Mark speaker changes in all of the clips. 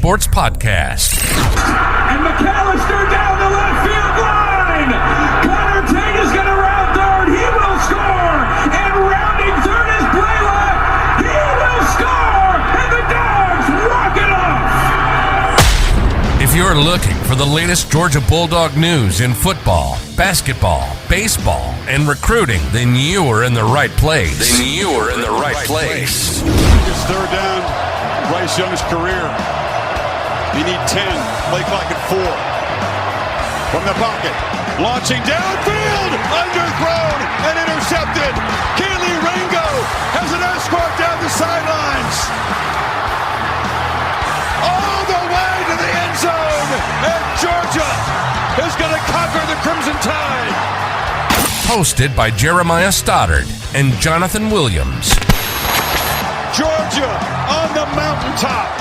Speaker 1: Sports Podcast.
Speaker 2: And McAllister down the left field line. Connor Tate is going to round third. He will score. And rounding third is Blaylock. He will score. And the Dogs walk it off.
Speaker 1: If you're looking for the latest Georgia Bulldog news in football, basketball, baseball, and recruiting, then you are in the right place.
Speaker 3: It's third down, Bryce Young's career. You need 10, play clock at 4. From the pocket, launching downfield, underthrown and intercepted. Keely Ringo has an escort down the sidelines. All the way to the end zone, and Georgia is going to conquer the Crimson Tide.
Speaker 1: Hosted by Jeremiah Stoddard and Jonathan Williams.
Speaker 3: Georgia on the mountaintop.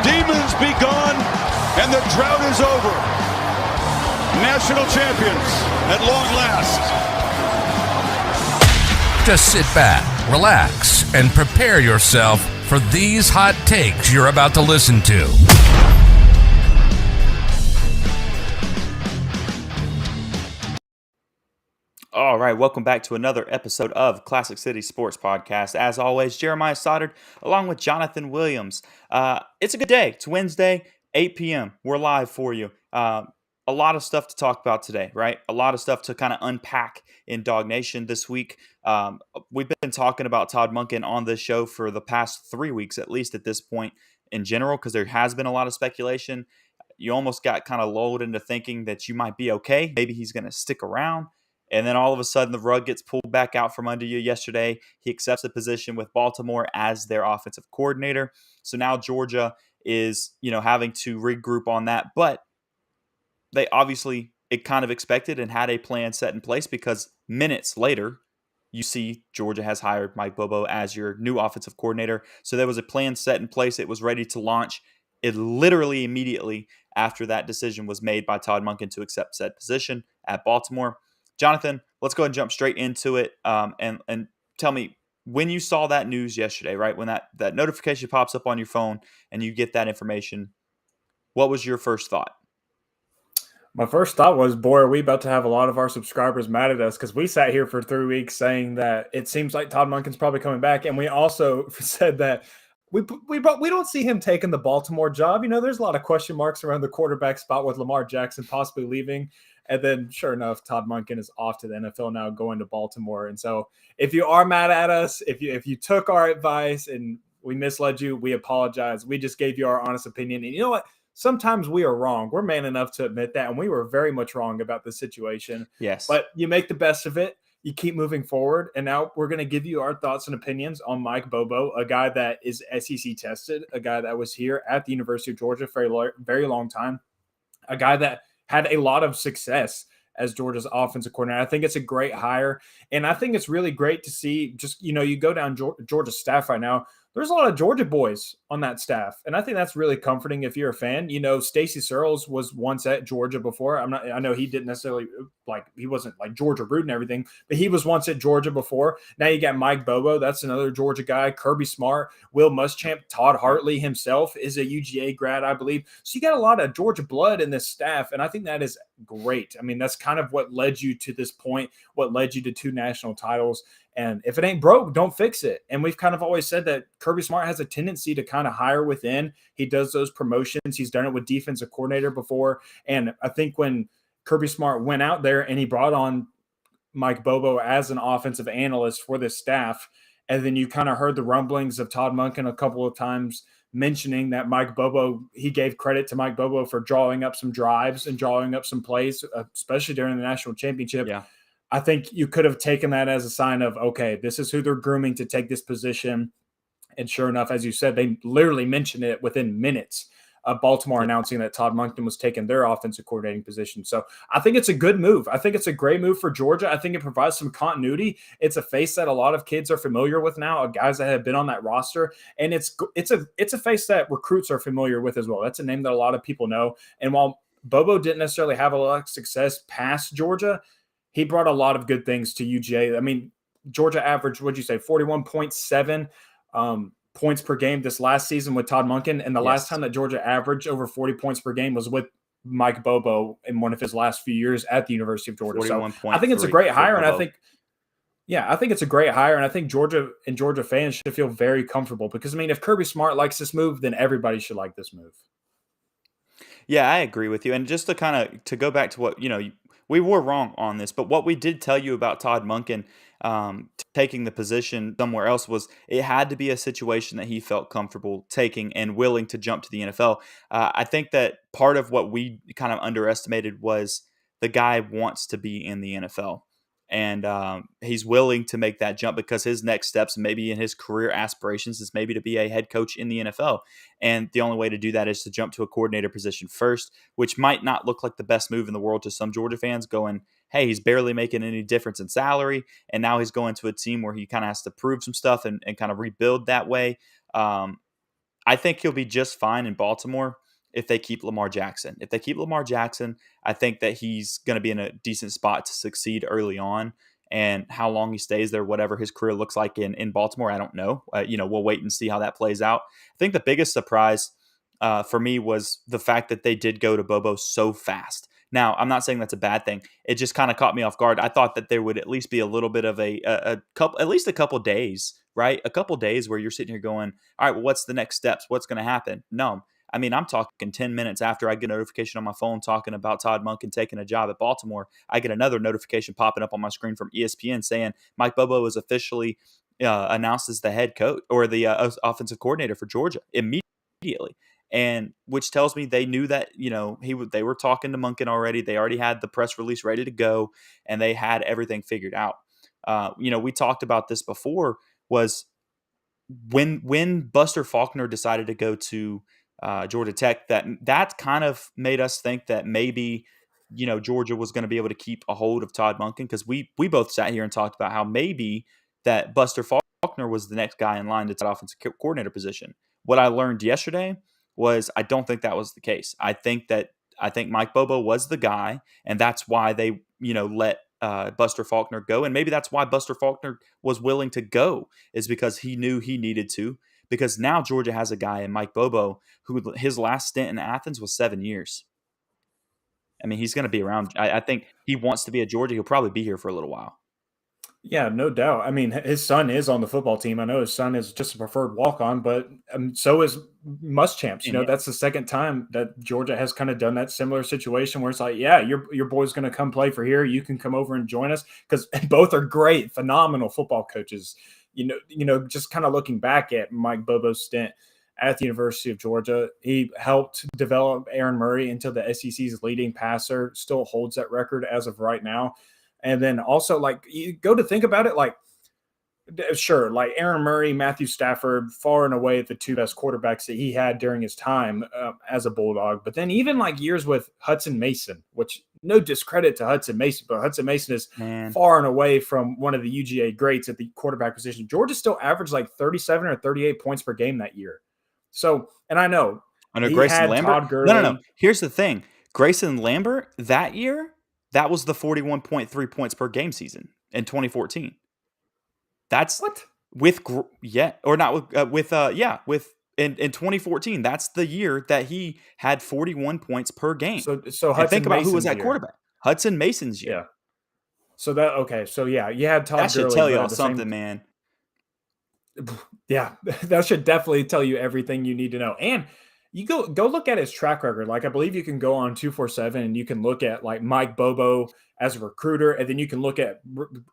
Speaker 3: Demons be gone, and the drought is over. National champions at long last.
Speaker 1: Just sit back, relax, and prepare yourself for these hot takes you're about to listen to.
Speaker 4: All right, welcome back to another episode of Classic City Sports Podcast. As always, Jeremiah Stoddard along with Jonathan Williams. It's a good day. It's Wednesday, 8 p.m. We're live for you. A lot of stuff to talk about today, right? A lot of stuff to kind of unpack in Dog Nation this week. We've been talking about Todd Monken on this show for the past 3 weeks, at least at this point in general, because there has been a lot of speculation. You almost got kind of lulled into thinking that you might be okay. Maybe he's going to stick around. And then all of a sudden, the rug gets pulled back out from under you yesterday. He accepts a position with Baltimore as their offensive coordinator. So now Georgia is, having to regroup on that. But they obviously, it kind of expected and had a plan set in place, because minutes later, you see Georgia has hired Mike Bobo as your new offensive coordinator. So there was a plan set in place. It was ready to launch. It literally immediately after that decision was made by Todd Monken to accept said position at Baltimore. Jonathan, let's go ahead and jump straight into it, and tell me, when you saw that news yesterday, right, when that notification pops up on your phone and you get that information, what was your first thought?
Speaker 5: My first thought was, boy, are we about to have a lot of our subscribers mad at us, because we sat here for 3 weeks saying that it seems like Todd Monken's probably coming back, and we also said that we don't see him taking the Baltimore job. There's a lot of question marks around the quarterback spot with Lamar Jackson possibly leaving. And then, sure enough, Todd Monken is off to the NFL now, going to Baltimore. And so, if you are mad at us, if you took our advice and we misled you, we apologize. We just gave you our honest opinion. And you know what? Sometimes we are wrong. We're man enough to admit that, and we were very much wrong about the situation.
Speaker 4: Yes.
Speaker 5: But you make the best of it. You keep moving forward. And now we're going to give you our thoughts and opinions on Mike Bobo, a guy that is SEC tested, a guy that was here at the University of Georgia for a very long time, a guy that had a lot of success as Georgia's offensive coordinator. I think it's a great hire. And I think it's really great to see just, you go down Georgia's staff right now. There's a lot of Georgia boys on that staff. And I think that's really comforting if you're a fan. Stacey Searles was once at Georgia before. I know he didn't necessarily he wasn't like Georgia root and everything, but he was once at Georgia before. Now you got Mike Bobo. That's another Georgia guy. Kirby Smart, Will Muschamp, Todd Hartley himself is a UGA grad, I believe. So you got a lot of Georgia blood in this staff. And I think that is great. I mean, that's kind of what led you to this point, what led you to 2 national titles. And if it ain't broke, don't fix it. And we've kind of always said that Kirby Smart has a tendency to kind of hire within. He does those promotions. He's done it with defensive coordinator before. And I think when Kirby Smart went out there and he brought on Mike Bobo as an offensive analyst for this staff, and then you kind of heard the rumblings of Todd Monken a couple of times mentioning that Mike Bobo, he gave credit to Mike Bobo for drawing up some drives and drawing up some plays, especially during the national championship.
Speaker 4: Yeah.
Speaker 5: I think you could have taken that as a sign of, okay, this is who they're grooming to take this position. And sure enough, as you said, they literally mentioned it within minutes of Baltimore announcing that Todd Monken was taking their offensive coordinating position. So I think it's a good move. I think it's a great move for Georgia. I think it provides some continuity. It's a face that a lot of kids are familiar with now, guys that have been on that roster. And it's a face that recruits are familiar with as well. That's a name that a lot of people know. And while Bobo didn't necessarily have a lot of success past Georgia, he brought a lot of good things to UGA. I mean, Georgia averaged, what'd you say, 41.7 points per game this last season with Todd Monken, and the last
Speaker 4: Yes.
Speaker 5: time that Georgia averaged over 40 points per game was with Mike Bobo in one of his last few years at the University of Georgia. So I think it's a great hire, and I think it's a great hire, and I think Georgia and Georgia fans should feel very comfortable because, I mean, if Kirby Smart likes this move, then everybody should like this move.
Speaker 4: Yeah, I agree with you. And just to go back to what, we were wrong on this, but what we did tell you about Todd Monken taking the position somewhere else was it had to be a situation that he felt comfortable taking and willing to jump to the NFL. I think that part of what we kind of underestimated was the guy wants to be in the NFL. And he's willing to make that jump because his next steps, maybe in his career aspirations, is maybe to be a head coach in the NFL. And the only way to do that is to jump to a coordinator position first, which might not look like the best move in the world to some Georgia fans going, hey, he's barely making any difference in salary. And now he's going to a team where he kind of has to prove some stuff and kind of rebuild that way. I think he'll be just fine in Baltimore if they keep Lamar Jackson. If they keep Lamar Jackson, I think that he's going to be in a decent spot to succeed early on. And how long he stays there, whatever his career looks like in Baltimore, I don't know. We'll wait and see how that plays out. I think the biggest surprise for me was the fact that they did go to Bobo so fast. Now, I'm not saying that's a bad thing. It just kind of caught me off guard. I thought that there would at least be a little bit of a couple days, right? A couple days where you're sitting here going, all right, well, what's the next steps? What's going to happen? No. I mean, I'm talking 10 minutes after I get a notification on my phone talking about Todd Monken taking a job at Baltimore. I get another notification popping up on my screen from ESPN saying Mike Bobo is officially announced as the head coach or the offensive coordinator for Georgia immediately. And which tells me they knew that, they were talking to Monken already. They already had the press release ready to go and they had everything figured out. We talked about this before was when Buster Faulkner decided to go to Georgia Tech, that kind of made us think that maybe, Georgia was going to be able to keep a hold of Todd Monken because we both sat here and talked about how maybe that Buster Faulkner was the next guy in line to take offensive coordinator position. What I learned yesterday was I don't think that was the case. I think Mike Bobo was the guy, and that's why they, let Buster Faulkner go. And maybe that's why Buster Faulkner was willing to go, is because he knew he needed to. Because now Georgia has a guy in Mike Bobo who his last stint in Athens was 7 years. I mean, he's going to be around. I think he wants to be at Georgia. He'll probably be here for a little while.
Speaker 5: Yeah, no doubt. I mean, his son is on the football team. I know his son is just a preferred walk-on, but so is Muschamps. That's the second time that Georgia has kind of done that similar situation where it's like, yeah, your boy's going to come play for here. You can come over and join us because both are great, phenomenal football coaches. Just kind of looking back at Mike Bobo's stint at the University of Georgia, he helped develop Aaron Murray into the SEC's leading passer, still holds that record as of right now. And then also, like, you go to think about it, like, sure, like Aaron Murray, Matthew Stafford, far and away the two best quarterbacks that he had during his time as a Bulldog. But then even like years with Hudson Mason, which no discredit to Hudson Mason, but Hudson Mason is far and away from one of the UGA greats at the quarterback position. Georgia still averaged like 37 or 38 points per game that year. So, and I know
Speaker 4: under Grayson Lambert. No. Here's the thing: Grayson Lambert that year. That was the 41.3 points per game season in 2014. That's
Speaker 5: what
Speaker 4: with in 2014. That's the year that he had 41 points per game.
Speaker 5: So Hudson
Speaker 4: think about
Speaker 5: Mason's
Speaker 4: who was that quarterback. Hudson Mason's year.
Speaker 5: Yeah. So you had Todd.
Speaker 4: That should tell y'all something, man.
Speaker 5: Yeah, that should definitely tell you everything you need to know. And you go look at his track record. Like, I believe you can go on 247 and you can look at like Mike Bobo as a recruiter, and then you can look at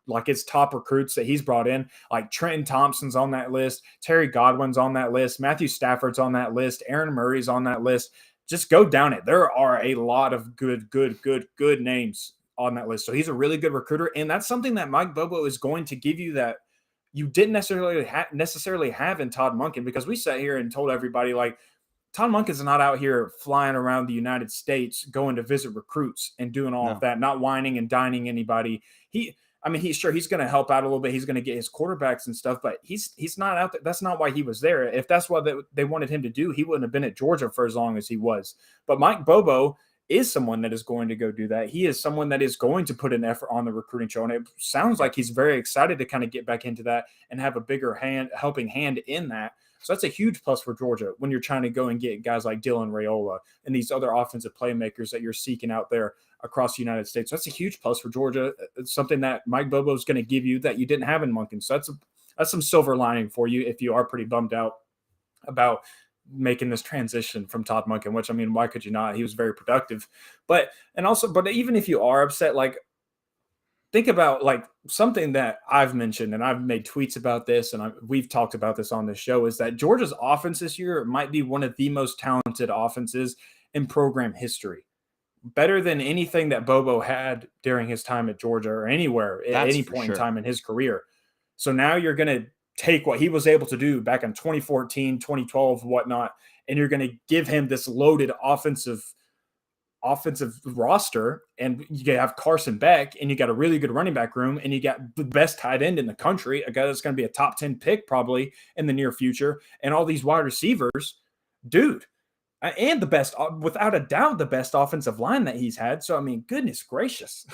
Speaker 5: like his top recruits that he's brought in. Like Trenton Thompson's on that list, Terry Godwin's on that list, Matthew Stafford's on that list, Aaron Murray's on that list. Just go down it. There are a lot of good names on that list. So he's a really good recruiter, and that's something that Mike Bobo is going to give you that you didn't necessarily have in Todd Monken, because we sat here and told everybody like, Todd Monken's not out here flying around the United States going to visit recruits and doing all of that, not whining and dining anybody. He's going to help out a little bit. He's going to get his quarterbacks and stuff, but he's not out there. That's not why he was there. If that's what they wanted him to do, he wouldn't have been at Georgia for as long as he was. But Mike Bobo is someone that is going to go do that. He is someone that is going to put an effort on the recruiting show. And it sounds like he's very excited to kind of get back into that and have a bigger helping hand in that. So that's a huge plus for Georgia when you're trying to go and get guys like Dylan Raiola and these other offensive playmakers that you're seeking out there across the United States. So that's a huge plus for Georgia. It's something that Mike Bobo is going to give you that you didn't have in Monken. So that's some silver lining for you if you are pretty bummed out about making this transition from Todd Monken, which, I mean, why could you not? He was very productive. But even if you are upset, like, think about like something that I've mentioned, and I've made tweets about this, and we've talked about this on the show, is that Georgia's offense this year might be one of the most talented offenses in program history. Better than anything that Bobo had during his time at Georgia or anywhere at any point in time in his career. So now you're going to take what he was able to do back in 2014, 2012, whatnot, and you're going to give him this loaded offensive roster, and you have Carson Beck, and you got a really good running back room, and you got the best tight end in the country, a guy that's going to be a top 10 pick probably in the near future, and all these wide receivers, dude. And the best, without a doubt, the best offensive line that he's had. So, I mean, goodness gracious,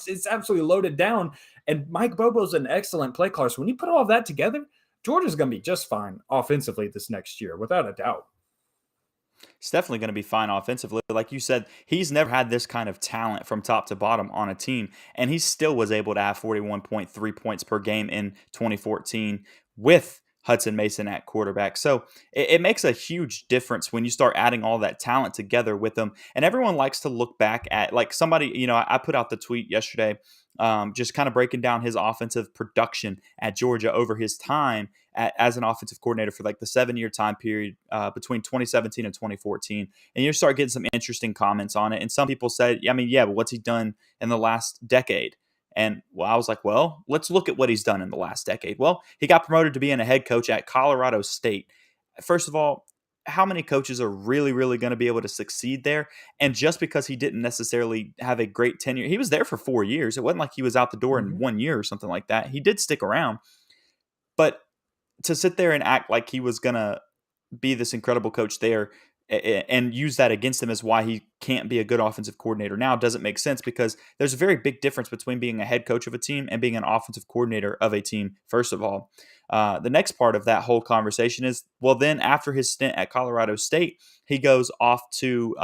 Speaker 5: it's absolutely loaded down. And Mike Bobo's an excellent play caller. So when you put all of that together, Georgia's going to be just fine offensively this next year, without a doubt.
Speaker 4: It's definitely going to be fine offensively. Like you said, he's never had this kind of talent from top to bottom on a team, and he still was able to have 41.3 points per game in 2014 with Hudson Mason at quarterback. So it makes a huge difference when you start adding all that talent together with them. And everyone likes to look back at, like, somebody, I put out the tweet yesterday, just kind of breaking down his offensive production at Georgia over his time as an offensive coordinator for like the 7-year time period between 2017 and 2014. And you start getting some interesting comments on it. And some people said, but what's he done in the last decade? And I was like, well, let's look at what he's done in the last decade. Well, he got promoted to being a head coach at Colorado State. First of all, how many coaches are really, really going to be able to succeed there? And just because he didn't necessarily have a great tenure, he was there for 4 years. It wasn't like he was out the door in 1 year or something like that. He did stick around. But to sit there and act like he was going to be this incredible coach there and use that against him as why he can't be a good offensive coordinator now doesn't make sense, because there's a very big difference between being a head coach of a team and being an offensive coordinator of a team, first of all. The next part of that whole conversation is, well, then after his stint at Colorado State, he goes off to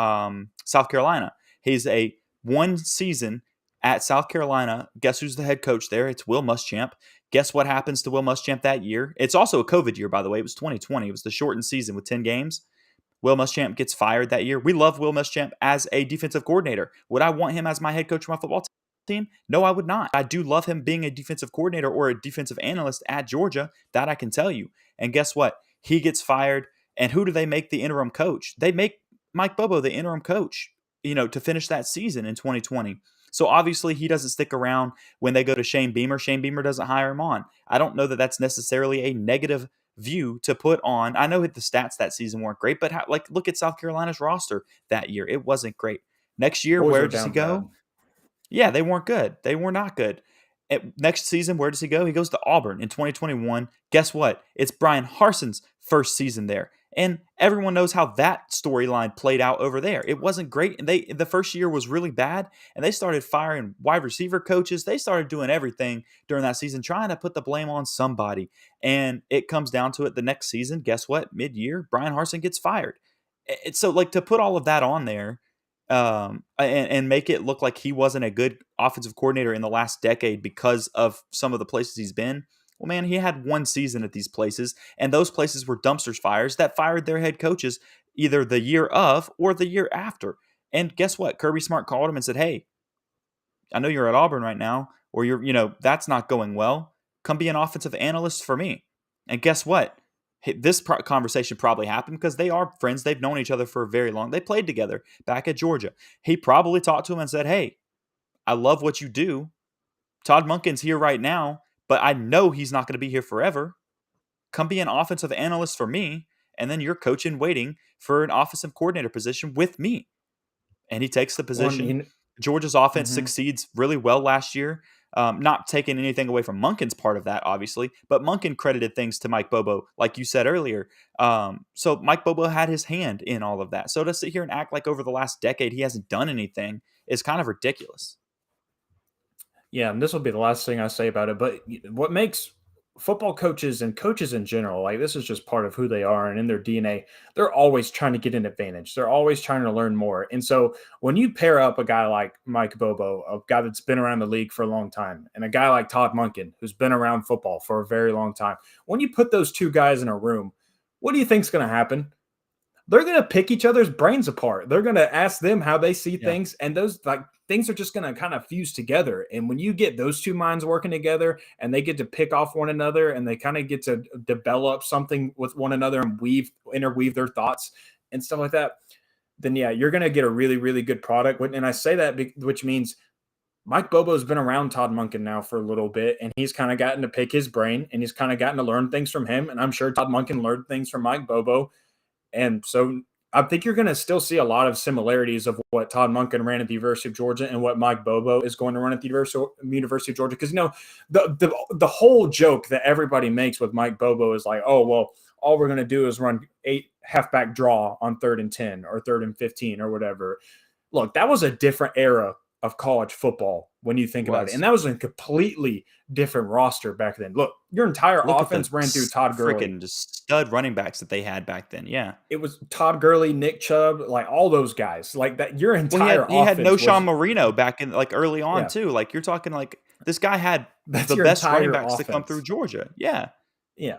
Speaker 4: South Carolina. He's a 1 season at South Carolina. Guess who's the head coach there? It's Will Muschamp. Guess what happens to Will Muschamp that year? It's also a COVID year, by the way. It was 2020. It was the shortened season with 10 games. Will Muschamp gets fired that year. We love Will Muschamp as a defensive coordinator. Would I want him as my head coach for my football team? No, I would not. I do love him being a defensive coordinator or a defensive analyst at Georgia. That I can tell you. And guess what? He gets fired. And who do they make the interim coach? They make Mike Bobo the interim coach, to finish that season in 2020. So obviously he doesn't stick around when they go to Shane Beamer. Shane Beamer doesn't hire him on. I don't know that that's necessarily a negative view to put on. I know that the stats that season weren't great, but look at South Carolina's roster that year. It wasn't great. Next year, where does he go? Bad. Yeah, they weren't good. They were not good. Next season, where does he go? He goes to Auburn in 2021. Guess what? It's Brian Harson's first season there. And everyone knows how that storyline played out over there. It wasn't great. And the first year was really bad. And they started firing wide receiver coaches. They started doing everything during that season, trying to put the blame on somebody. And it comes down to it the next season. Guess what? Mid-year, Brian Harsin gets fired. So, to put all of that on there and make it look like he wasn't a good offensive coordinator in the last decade because of some of the places he's been. Well, man, he had 1 season at these places, and those places were dumpster fires that fired their head coaches either the year of or the year after. And guess what? Kirby Smart called him and said, hey, I know you're at Auburn right now, or that's not going well. Come be an offensive analyst for me. And guess what? This conversation probably happened because they are friends. They've known each other for very long. They played together back at Georgia. He probably talked to him and said, hey, I love what you do. Todd Monken's here right now, but I know he's not going to be here forever. Come be an offensive analyst for me, and then you're coaching, waiting for an offensive coordinator position with me. And he takes the position. Georgia's offense succeeds really well last year. Not taking anything away from Monken's part of that, obviously, but Monken credited things to Mike Bobo, like you said earlier. So Mike Bobo had his hand in all of that. So to sit here and act like over the last decade he hasn't done anything is kind of ridiculous.
Speaker 5: Yeah, and this will be the last thing I say about it. But what makes football coaches and coaches in general, like this is just part of who they are and in their DNA, they're always trying to get an advantage. They're always trying to learn more. And so when you pair up a guy like Mike Bobo, a guy that's been around the league for a long time, and a guy like Todd Monken, who's been around football for a very long time, when you put those two guys in a room, what do you think's going to happen? They're going to pick each other's brains apart. They're going to ask them how they see things. And those like things are just going to kind of fuse together. And when you get those two minds working together and they get to pick off one another and they kind of get to develop something with one another and interweave their thoughts and stuff like that, then yeah, you're going to get a really, really good product. And I say that, which means Mike Bobo's been around Todd Monken now for a little bit, and he's kind of gotten to pick his brain and he's kind of gotten to learn things from him. And I'm sure Todd Monken learned things from Mike Bobo. And so I think you're going to still see a lot of similarities of what Todd Monken ran at the University of Georgia and what Mike Bobo is going to run at the University of Georgia. Because, the whole joke that everybody makes with Mike Bobo is like, oh, well, all we're going to do is run 8 halfback draw on 3rd and 10 or 3rd and 15 or whatever. Look, that was a different era of college football when you think about it. And that was a completely different roster back then. Look, your entire offense ran through Todd Gurley.
Speaker 4: Freaking stud running backs that they had back then. Yeah.
Speaker 5: It was Todd Gurley, Nick Chubb, like all those guys. Like that, your entire
Speaker 4: he had no
Speaker 5: offense
Speaker 4: Sean Marino back in like early on too. Like you're talking like this guy had the best running backs to come through Georgia. Yeah.
Speaker 5: Yeah.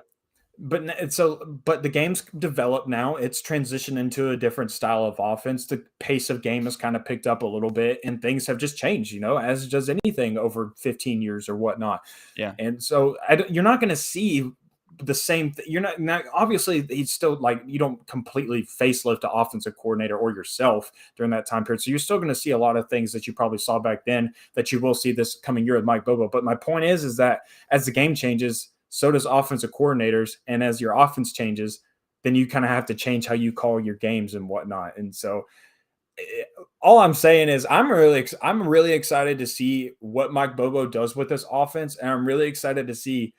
Speaker 5: But the game's developed now. It's transitioned into a different style of offense. The pace of game has kind of picked up a little bit, and things have just changed, as does anything over 15 years or whatnot.
Speaker 4: Yeah.
Speaker 5: And so you're not going to see the same thing. You're not obviously he's still like, you don't completely facelift the offensive coordinator or yourself during that time period. So you're still going to see a lot of things that you probably saw back then that you will see this coming year with Mike Bobo. But my point is that as the game changes, so does offensive coordinators. And as your offense changes, then you kind of have to change how you call your games and whatnot. And so all I'm saying is I'm really excited to see what Mike Bobo does with this offense. And I'm really excited to see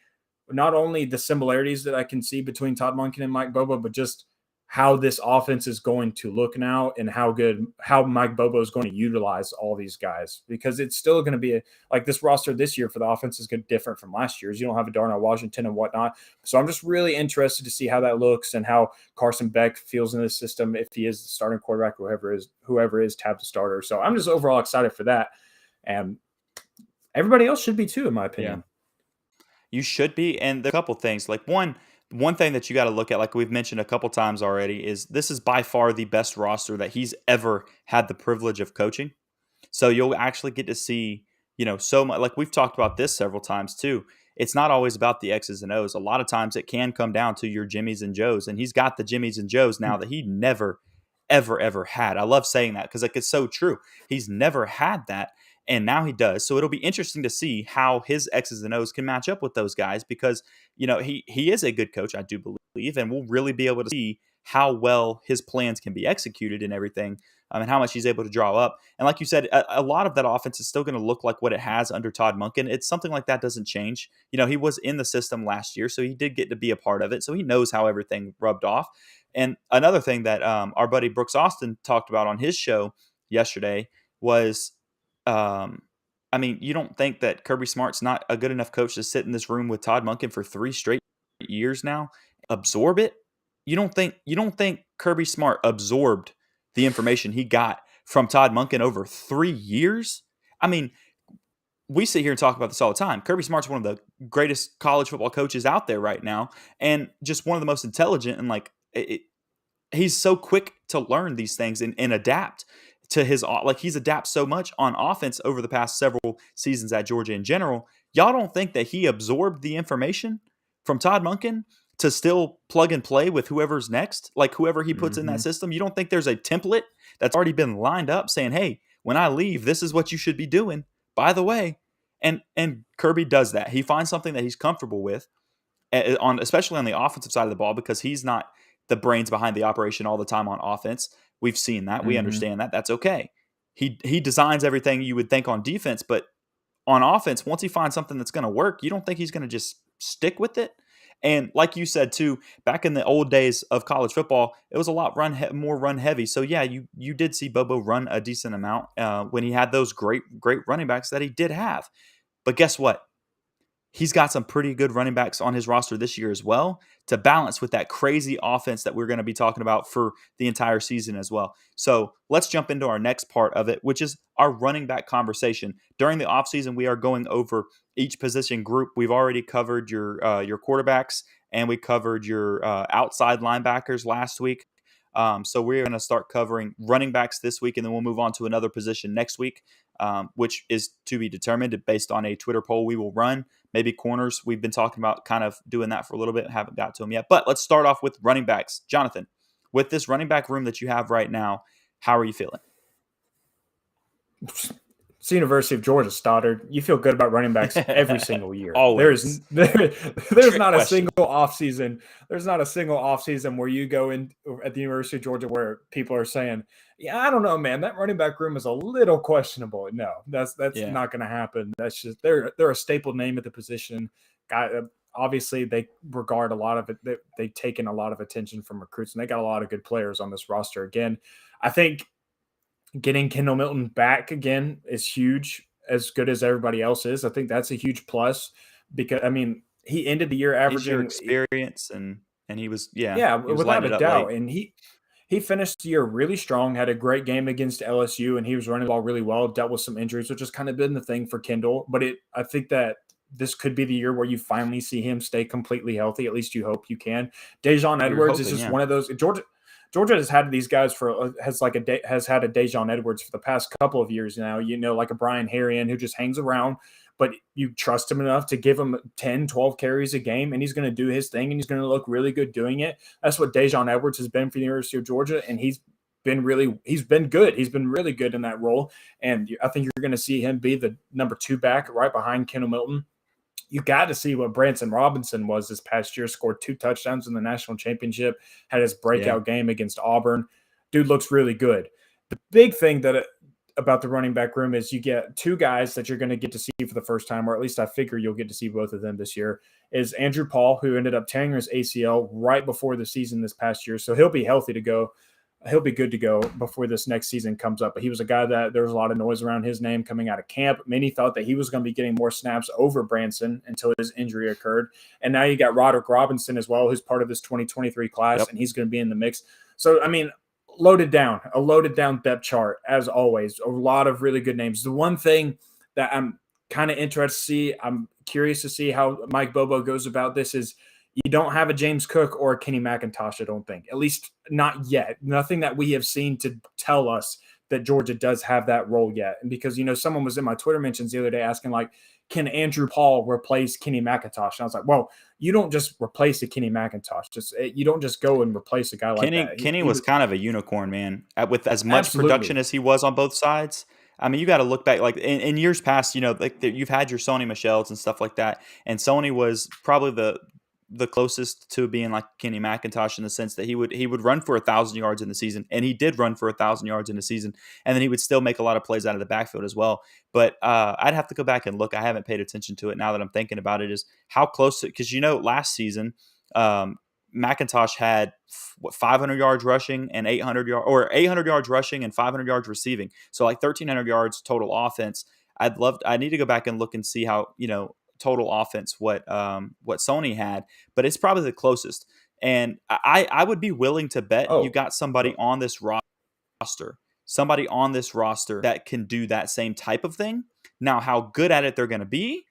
Speaker 5: not only the similarities that I can see between Todd Monken and Mike Bobo, but just how this offense is going to look now and how Mike Bobo is going to utilize all these guys, because it's still going to be like this roster this year for the offense is different from last year's. You don't have a Darnell Washington and whatnot. So I'm just really interested to see how that looks and how Carson Beck feels in this system, if he is the starting quarterback, whoever is tabbed the starter. So I'm just overall excited for that. And everybody else should be too, in my opinion.
Speaker 4: Yeah. You should be. And there are a couple things. Like one thing that you got to look at, like we've mentioned a couple times already, is this is by far the best roster that he's ever had the privilege of coaching. So you'll actually get to see, so much. Like we've talked about this several times too. It's not always about the X's and O's. A lot of times it can come down to your Jimmies and Joes, and he's got the Jimmies and Joes now that he never, ever, ever had. I love saying that because it's so true. He's never had that. And now he does. So it'll be interesting to see how his X's and O's can match up with those guys, because, he is a good coach, I do believe, and we'll really be able to see how well his plans can be executed and everything, and how much he's able to draw up. And like you said, a lot of that offense is still going to look like what it has under Todd Monken. It's something like that doesn't change. He was in the system last year, so he did get to be a part of it. So he knows how everything rubbed off. And another thing that our buddy Brooks Austin talked about on his show yesterday was, you don't think that Kirby Smart's not a good enough coach to sit in this room with Todd Monken for 3 straight years now, absorb it? You don't think Kirby Smart absorbed the information he got from Todd Monken over 3 years? I mean, we sit here and talk about this all the time. Kirby Smart's one of the greatest college football coaches out there right now, and just one of the most intelligent, and he's so quick to learn these things and adapt to he's adapted so much on offense over the past several seasons at Georgia in general. Y'all don't think that he absorbed the information from Todd Monken to still plug and play with whoever's next, like whoever he puts in that system? You don't think there's a template that's already been lined up saying, hey, when I leave, this is what you should be doing, by the way? And Kirby does that. He finds something that he's comfortable with, especially on the offensive side of the ball, because he's not the brains behind the operation all the time on offense. We've seen that. We understand that. That's okay. He designs everything you would think on defense, but on offense, once he finds something that's going to work, you don't think he's going to just stick with it? And like you said too, back in the old days of college football, it was a lot more run heavy. So yeah, you did see Bobo run a decent amount when he had those great running backs that he did have. But guess what? he's got some pretty good running backs on his roster this year as well to balance with that crazy offense that we're going to be talking about for the entire season as well. So let's jump into our next part of it, which is our running back conversation. During the offseason, we are going over each position group. We've already covered your quarterbacks, and we covered your outside linebackers last week. So we're going to start covering running backs this week, and then we'll move on to another position next week, which is to be determined based on a Twitter poll we will run. Maybe corners. We've been talking about kind of doing that for a little bit. Haven't got to them yet. But let's start off with running backs. Jonathan, with this running back room that you have right now, how are you feeling?
Speaker 5: It's the University of Georgia, Stoddard. You feel good about running backs every single year.
Speaker 4: Always.
Speaker 5: There's not a single offseason. There's not a single offseason where you go in at the University of Georgia where people are saying, yeah, I don't know, man, that running back room is a little questionable. No, that's not going to happen. That's just they're a staple name at the position. Obviously, they regard a lot of it. They've taken a lot of attention from recruits, and they got a lot of good players on this roster. Again, I think getting Kendall Milton back again is huge, as good as everybody else is. I think that's a huge plus because, I mean, he ended the year averaging
Speaker 4: experience and he was, he was
Speaker 5: without a doubt. And he finished the year really strong, had a great game against LSU, and he was running the ball really well, dealt with some injuries, which has kind of been the thing for Kendall. But I think that this could be the year where you finally see him stay completely healthy. At least you hope you can. Dejon Edwards is just one of those. Georgia has had these guys has had a Dejon Edwards for the past couple of years now, like a Brian Harrion who just hangs around, but you trust him enough to give him 10, 12 carries a game, and he's going to do his thing, and he's going to look really good doing it. That's what Dejon Edwards has been for the University of Georgia, and he's been good. He's been really good in that role, and I think you're going to see him be the number 2 back right behind Kendall Milton. You got to see what Branson Robinson was this past year, scored 2 touchdowns in the national championship, had his breakout game against Auburn. Dude looks really good. The big thing about the running back room is you get 2 guys that you're going to get to see for the first time, or at least I figure you'll get to see both of them this year, is Andrew Paul, who ended up tearing his ACL right before the season this past year. So he'll be healthy to go. He'll be good to go before this next season comes up. But he was a guy that there was a lot of noise around his name coming out of camp. Many thought that he was going to be getting more snaps over Branson until his injury occurred. And now you got Roderick Robinson as well, who's part of this 2023 class, and he's going to be in the mix. So, I mean, a loaded down depth chart, as always. A lot of really good names. The one thing that I'm kind of interested to see, I'm curious to see how Mike Bobo goes about this is, you don't have a James Cook or a Kenny McIntosh, I don't think. At least not yet. Nothing that we have seen to tell us that Georgia does have that role yet. And because, someone was in my Twitter mentions the other day asking, like, can Andrew Paul replace Kenny McIntosh? And I was like, well, you don't just replace a Kenny McIntosh. You don't just go and replace a guy like that.
Speaker 4: Kenny was kind of a unicorn, man. With as much
Speaker 5: Absolutely.
Speaker 4: production as he was on both sides. I mean, you got to look back, like in years past, like you've had your Sony Michels and stuff like that. And Sony was probably the closest to being like Kenny McIntosh in the sense that he would run for 1,000 yards in the season, and he did run for 1,000 yards in the season, and then he would still make a lot of plays out of the backfield as well. But I'd have to go back and look. I haven't paid attention to it now that I'm thinking about it. Is how close to, because last season McIntosh had 500 yards rushing and 800 yards rushing and 500 yards receiving, so like 1,300 yards total offense. I need to go back and look and see how total offense what Sony had, but it's probably the closest. And I would be willing to bet you got somebody on this roster that can do that same type of thing. Now, how good at it they're going to be,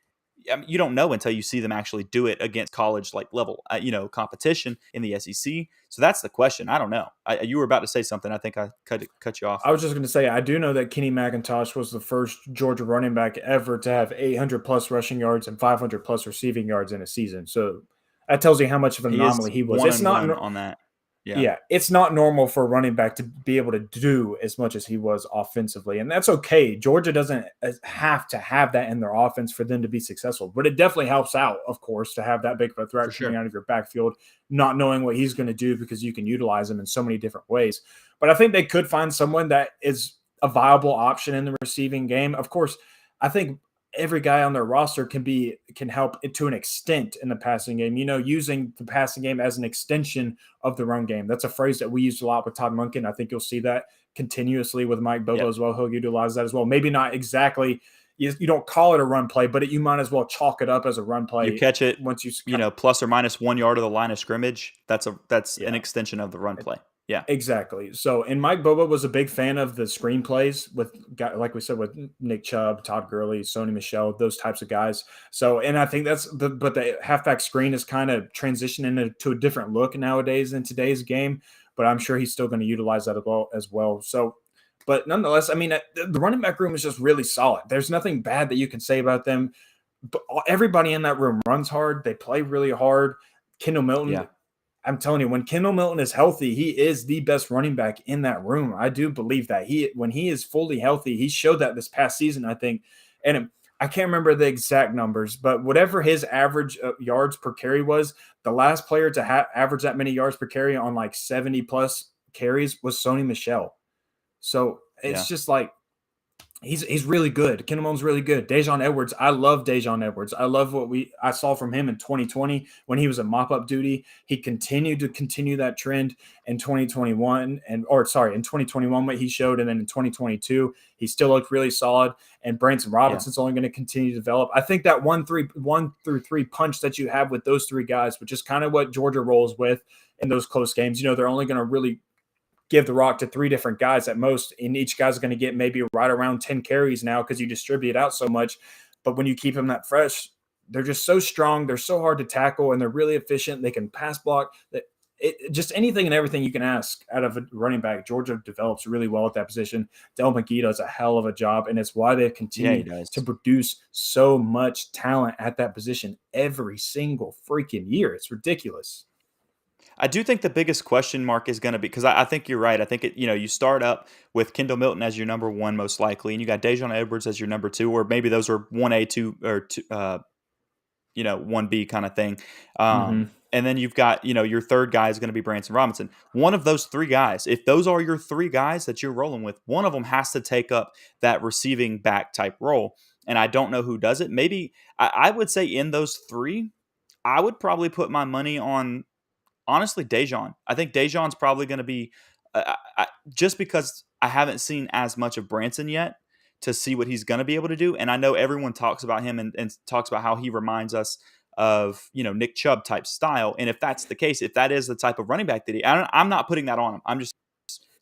Speaker 4: you don't know until you see them actually do it against college level competition in the SEC. So that's the question. I don't know. You were about to say something. I think I cut you off.
Speaker 5: I was just going to say, I do know that Kenny McIntosh was the first Georgia running back ever to have 800 plus rushing yards and 500 plus receiving yards in a season. So that tells you how much of an anomaly he was. It's not
Speaker 4: on that.
Speaker 5: Yeah, it's not normal for a running back to be able to do as much as he was offensively, and that's okay. Georgia doesn't have to have that in their offense for them to be successful, but it definitely helps out, of course, to have that big of a threat coming out of your backfield, not knowing what he's going to do because you can utilize him in so many different ways. But I think they could find someone that is a viable option in the receiving game. Of course, I think every guy on their roster can help to an extent in the passing game, using the passing game as an extension of the run game. That's a phrase that we used a lot with Todd Monken. I think you'll see that continuously with Mike Bobo as well. He'll utilize that as well. Maybe not exactly you don't call it a run play, but you might as well chalk it up as a run play.
Speaker 4: You catch it
Speaker 5: once
Speaker 4: plus or minus 1 yard of the line of scrimmage. That's
Speaker 5: Yeah.
Speaker 4: an extension of the run play. Yeah,
Speaker 5: exactly. So, and Mike Bobo was a big fan of the screenplays with, like we said, with Nick Chubb, Todd Gurley, Sony Michel, those types of guys. So, and I think but the halfback screen is kind of transitioning into a different look nowadays in today's game. But I'm sure he's still going to utilize that as well. So, but nonetheless, I mean, the running back room is just really solid. There's nothing bad that you can say about them. But everybody in that room runs hard. They play really hard. Kendall Milton.
Speaker 4: Yeah.
Speaker 5: I'm telling you, when Kendall Milton is healthy, he is the best running back in that room. I do believe that when he is fully healthy, he showed that this past season, I think. And I can't remember the exact numbers, but whatever his average yards per carry was, the last player to average that many yards per carry on like 70 plus carries was Sony Michel. So it's just like, he's really good. Kendall Milton's really good. Dejon Edwards, I love Dejon Edwards. I love what I saw from him in 2020 when he was a mop-up duty. He continued to continue that trend in 2021 in 2021 what he showed, and then in 2022 he still looked really solid. And Branson Robinson's only going to continue to develop. I think that 1 through 3 punch that you have with those three guys, which is kind of what Georgia rolls with in those close games. They're only going to really give the rock to 3 different guys at most, and each guy's going to get maybe right around 10 carries now because you distribute it out so much. But when you keep them that fresh, they're just so strong. They're so hard to tackle, and they're really efficient. They can pass block. Just anything and everything you can ask out of a running back. Georgia develops really well at that position. Del McGee does a hell of a job, and it's why they've continued to produce so much talent at that position every single freaking year. It's ridiculous.
Speaker 4: I do think the biggest question mark is going to be, because I think you're right. I think you start up with Kendall Milton as your number 1 most likely, and you got Dejon Edwards as your number 2, or maybe those are 1A, 2 or 2, 1B kind of thing. And then you've got your third guy is going to be Branson Robinson. One of those 3 guys, if those are your 3 guys that you're rolling with, one of them has to take up that receiving back type role. And I don't know who does it. Maybe I would say in those 3, I would probably put my money on. Honestly, Dejon. I think Dejon's probably going to be just because I haven't seen as much of Branson yet to see what he's going to be able to do. And I know everyone talks about him and talks about how he reminds us of Nick Chubb type style. And if that's the case, if that is the type of running back that I'm not putting that on him.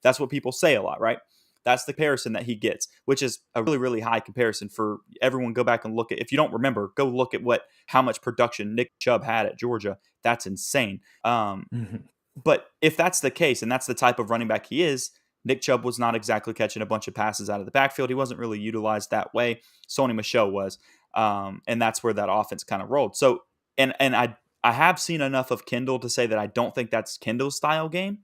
Speaker 4: That's what people say a lot, right? That's the comparison that he gets, which is a really, really high comparison for everyone. Go back and look at, if you don't remember, go look at how much production Nick Chubb had at Georgia. That's insane. But if that's the case, and that's the type of running back he is, Nick Chubb was not exactly catching a bunch of passes out of the backfield. He wasn't really utilized that way. Sony Michel was. And that's where that offense kind of rolled. So, and I have seen enough of Kendall to say that I don't think that's Kendall's style game,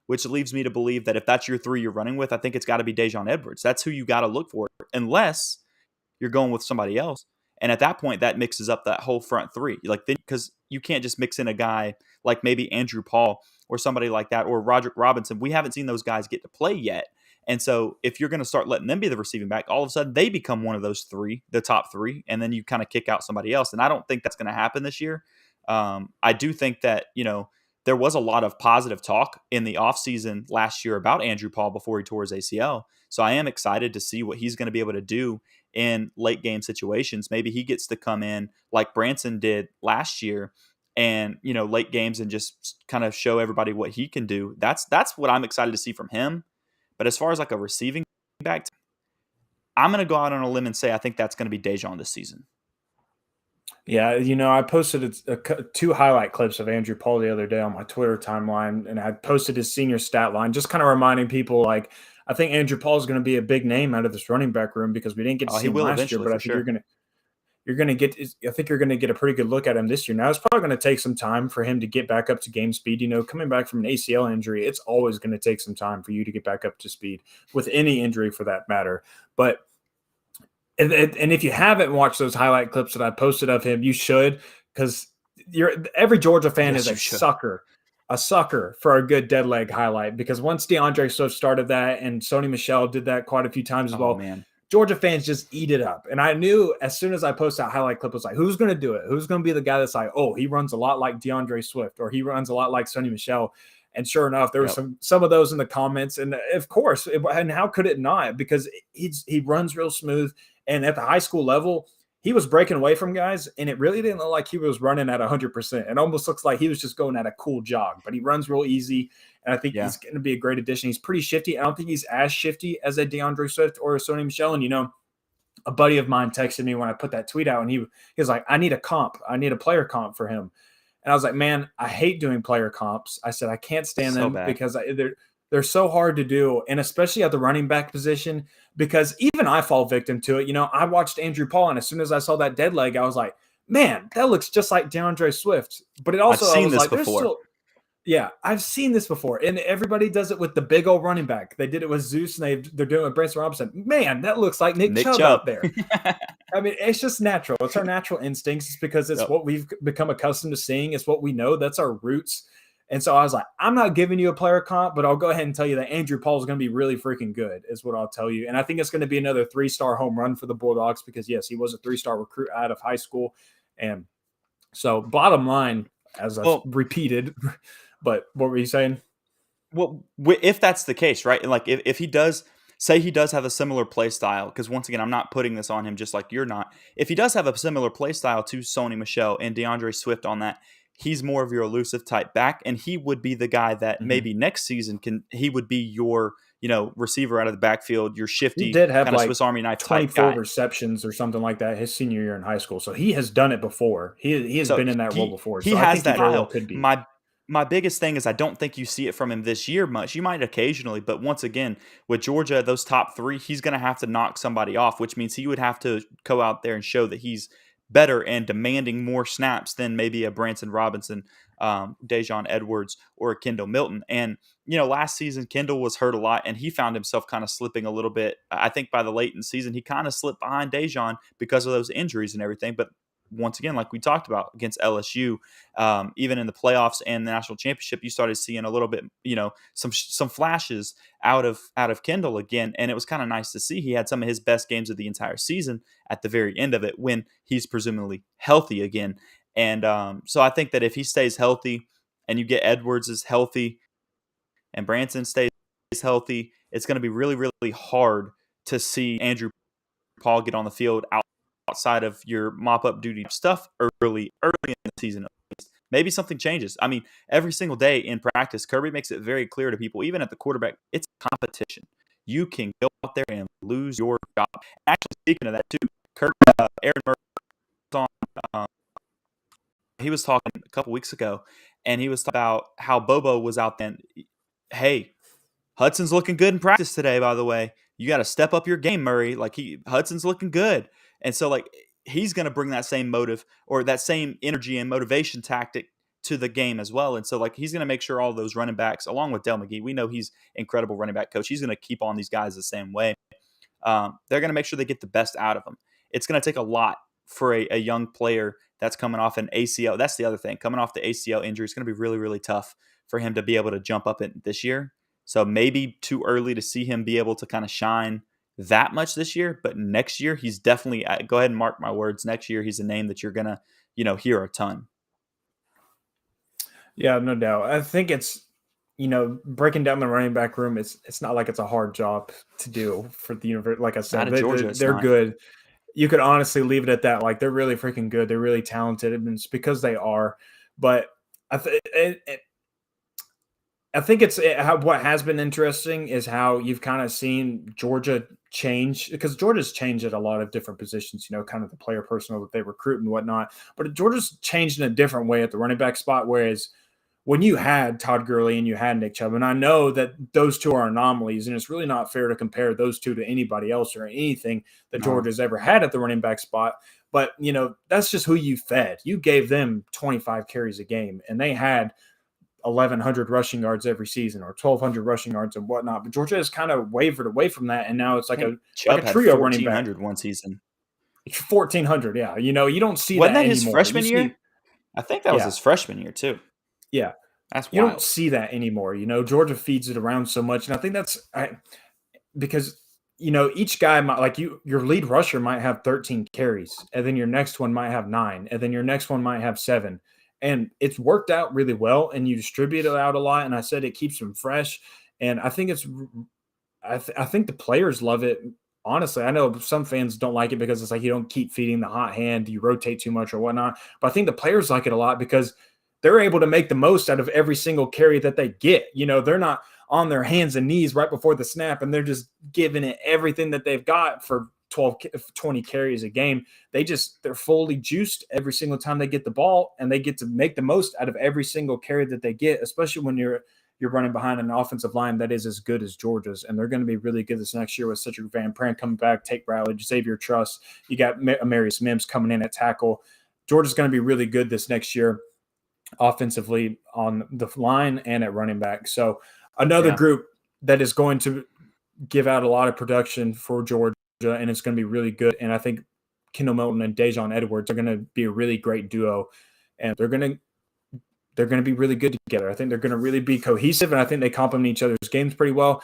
Speaker 4: which leaves me to believe that if that's your 3 you're running with, I think it's got to be Dejon Edwards. That's who you got to look for, unless you're going with somebody else. And at that point, that mixes up that whole front 3. Because you can't just mix in a guy like maybe Andrew Paul or somebody like that, or Roderick Robinson. We haven't seen those guys get to play yet. And so if you're going to start letting them be the receiving back, all of a sudden they become one of those 3, the top 3, and then you kind of kick out somebody else. And I don't think that's going to happen this year. I do think that, there was a lot of positive talk in the offseason last year about Andrew Paul before he tore his ACL. So I am excited to see what he's going to be able to do in late game situations. Maybe he gets to come in like Branson did last year and, late games and just kind of show everybody what he can do. That's what I'm excited to see from him. But as far as like a receiving back, I'm going to go out on a limb and say I think that's going to be Dejon this season.
Speaker 5: Yeah, I posted 2 highlight clips of Andrew Paul the other day on my Twitter timeline, and I posted his senior stat line, just kind of reminding people, like, I think Andrew Paul is going to be a big name out of this running back room because we didn't get to see him last year, but I think you're going to get a pretty good look at him this year. Now, it's probably going to take some time for him to get back up to game speed. Coming back from an ACL injury, it's always going to take some time for you to get back up to speed with any injury for that matter. But And if you haven't watched those highlight clips that I posted of him, you should, because every Georgia fan is a sucker for a good dead leg highlight. Because once DeAndre Swift started that, and Sony Michel did that quite a few times as well, man, Georgia fans just eat it up. And I knew as soon as I posted that highlight clip, I was like, who's going to do it? Who's going to be the guy that's like, oh, he runs a lot like DeAndre Swift, or he runs a lot like Sony Michel? And sure enough, there were some of those in the comments. And of course, and how could it not? Because he runs real smooth. And at the high school level, he was breaking away from guys, and it really didn't look like he was running at 100%. It almost looks like he was just going at a cool jog, but he runs real easy, and I think he's going to be a great addition. He's pretty shifty. I don't think he's as shifty as a DeAndre Swift or a Sony Michel. And, a buddy of mine texted me when I put that tweet out, and he was like, I need a comp. I need a player comp for him. And I was like, man, I hate doing player comps. I said, I can't stand them because they're so hard to do, and especially at the running back position, because even I fall victim to it. I watched Andrew Paul, and as soon as I saw that dead leg, I was like, man, that looks just like DeAndre Swift. But it also,
Speaker 4: I've seen this before.
Speaker 5: I've seen this before, and everybody does it with the big old running back. They did it with Zeus, and they're doing it with Branson Robinson. Man, that looks like Nick Chubb out there. I mean, it's just natural. It's our natural instincts. It's because it's what we've become accustomed to seeing. It's what we know. That's our roots. And so I was like, I'm not giving you a player comp, but I'll go ahead and tell you that Andrew Paul is going to be really freaking good, is what I'll tell you. And I think it's going to be another 3-star home run for the Bulldogs because, yes, he was a 3-star recruit out of high school. And so bottom line, as I've repeated, but what were you saying?
Speaker 4: Well, if that's the case, right? Like if he does say he does have a similar play style, because once again, I'm not putting this on him just like you're not. If he does have a similar play style to Sony Michel and DeAndre Swift on that, he's more of your elusive type back, and he would be the guy that maybe next season he would be your receiver out of the backfield, your shifty,
Speaker 5: he did have
Speaker 4: kind of
Speaker 5: like
Speaker 4: Swiss Army knife
Speaker 5: 24 receptions or something like that his senior year in high school. So he has done it before. He has been in that role before.
Speaker 4: He
Speaker 5: so
Speaker 4: has
Speaker 5: I think
Speaker 4: that
Speaker 5: he very
Speaker 4: style.
Speaker 5: well could be.
Speaker 4: My biggest thing is I don't think you see it from him this year much. You might occasionally, but once again, with Georgia, those top 3, he's going to have to knock somebody off, which means he would have to go out there and show that he's better and demanding more snaps than maybe a Branson Robinson, Dejon Edwards, or a Kendall Milton. And, last season, Kendall was hurt a lot, and he found himself kind of slipping a little bit. I think by the late in the season, he kind of slipped behind Dejon because of those injuries and everything. But once again, like we talked about against LSU, even in the playoffs and the national championship, you started seeing a little bit, some flashes out of Kendall again. And it was kind of nice to see. He had some of his best games of the entire season at the very end of it when he's presumably healthy again. And so I think that if he stays healthy and you get Edwards is healthy and Branson stays healthy, it's going to be really, really hard to see Andrew Paul get on the field outside of your mop-up duty stuff early in the season. Maybe something changes. I mean, every single day in practice, Kirby makes it very clear to people, even at the quarterback, it's competition. You can go out there and lose your job. Actually, speaking of that too, Aaron Murray he was talking a couple weeks ago, and he was talking about how Bobo was out there. Hey, Hudson's looking good in practice today, by the way. You got to step up your game, Murray. Like Hudson's looking good. And so he's going to bring that same motive or that same energy and motivation tactic to the game as well. And so he's going to make sure all those running backs, along with Del McGee, we know he's incredible running back coach. He's going to keep on these guys the same way. They're going to make sure they get the best out of them. It's going to take a lot for a young player that's coming off an ACL. That's the other thing. Coming off the ACL injury, it's going to be really, really tough for him to be able to jump up in this year. So maybe too early to see him be able to kind of shine that much this year. But next year, he's definitely, go ahead and mark my words, next year he's a name that you're going to, hear a ton.
Speaker 5: Yeah, no doubt. I think it's, breaking down the running back room, it's not like it's a hard job to do for the university. Like I said, they're good. You could honestly leave it at that. Like, they're really freaking good. They're really talented. And it's because they are. But I think what has been interesting is how you've kind of seen Georgia change, because Georgia's changed at a lot of different positions, kind of the player personnel that they recruit and whatnot. But Georgia's changed in a different way at the running back spot, whereas when you had Todd Gurley and you had Nick Chubb, and I know that those two are anomalies, and it's really not fair to compare those two to anybody else or anything that Georgia's ever had at the running back spot. But, that's just who you fed. You gave them 25 carries a game, and they had 1,100 rushing yards every season or 1,200 rushing yards and whatnot. But Georgia has kind of wavered away from that, and now it's like a trio running back.
Speaker 4: 1,400 one season.
Speaker 5: 1,400, yeah. You don't see
Speaker 4: Wasn't
Speaker 5: that
Speaker 4: his
Speaker 5: anymore.
Speaker 4: Freshman year? I think that was his freshman year too.
Speaker 5: Yeah.
Speaker 4: That's wild.
Speaker 5: You don't see that anymore. Georgia feeds it around so much. And I think that's because, each guy might, like your lead rusher might have 13 carries, and then your next one might have 9, and then your next one might have 7. And it's worked out really well, and you distribute it out a lot. And I said it keeps them fresh. And I think I think the players love it honestly, I know some fans don't like it because it's like you don't keep feeding the hot hand, you rotate too much or whatnot. But I think the players like it a lot because they're able to make the most out of every single carry that they get. They're not on their hands and knees right before the snap and they're just giving it everything that they've got for 20 carries a game. They're fully juiced every single time they get the ball, and they get to make the most out of every single carry that they get, especially when you're running behind an offensive line that is as good as Georgia's. And they're going to be really good this next year with Cedric Van Pran coming back, Tate Bradley, Xavier Truss. You got Amarius Mims coming in at tackle. Georgia's going to be really good this next year offensively on the line and at running back. So another group that is going to give out a lot of production for Georgia, and it's going to be really good. And I think Kendall Milton and Dejon Edwards are going to be a really great duo, and they're going to be really good together. I think they're going to really be cohesive, and I think they complement each other's games pretty well.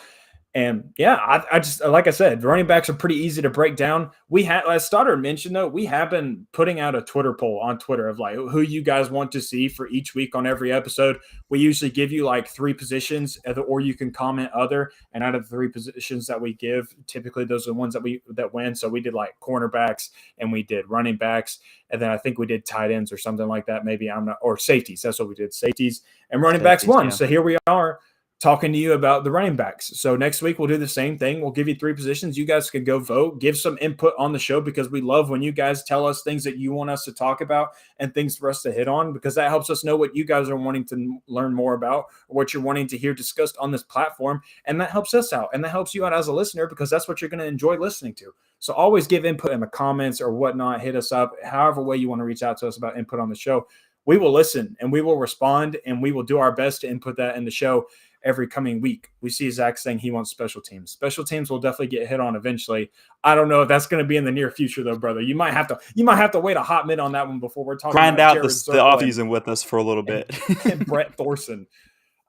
Speaker 5: And yeah, I just, like I said, running backs are pretty easy to break down. As Stoddard mentioned, though, we have been putting out a Twitter poll on Twitter of like who you guys want to see for each week on every episode. We usually give you like 3 positions, or you can comment other. And out of the 3 positions that we give, typically those are the ones that win. So we did like cornerbacks and we did running backs, and then I think we did tight ends or something like that. Maybe or safeties. That's what we did, safeties, and running backs won. Yeah. So here we are, talking to you about the running backs. So next week we'll do the same thing. We'll give you 3 positions. You guys can go vote, give some input on the show, because we love when you guys tell us things that you want us to talk about and things for us to hit on, because that helps us know what you guys are wanting to learn more about or what you're wanting to hear discussed on this platform. And that helps us out, and that helps you out as a listener, because that's what you're going to enjoy listening to. So always give input in the comments or whatnot. Hit us up, however way you want to reach out to us about input on the show. We will listen and we will respond, and we will do our best to input that in the show every coming week. We see Zach saying he wants special teams. Special teams will definitely get hit on eventually. I don't know if that's going to be in the near future, though, brother. You might have to wait a hot minute on that one before we're talking
Speaker 4: grind
Speaker 5: about
Speaker 4: out the offseason with us for a little bit.
Speaker 5: and Brett Thorson.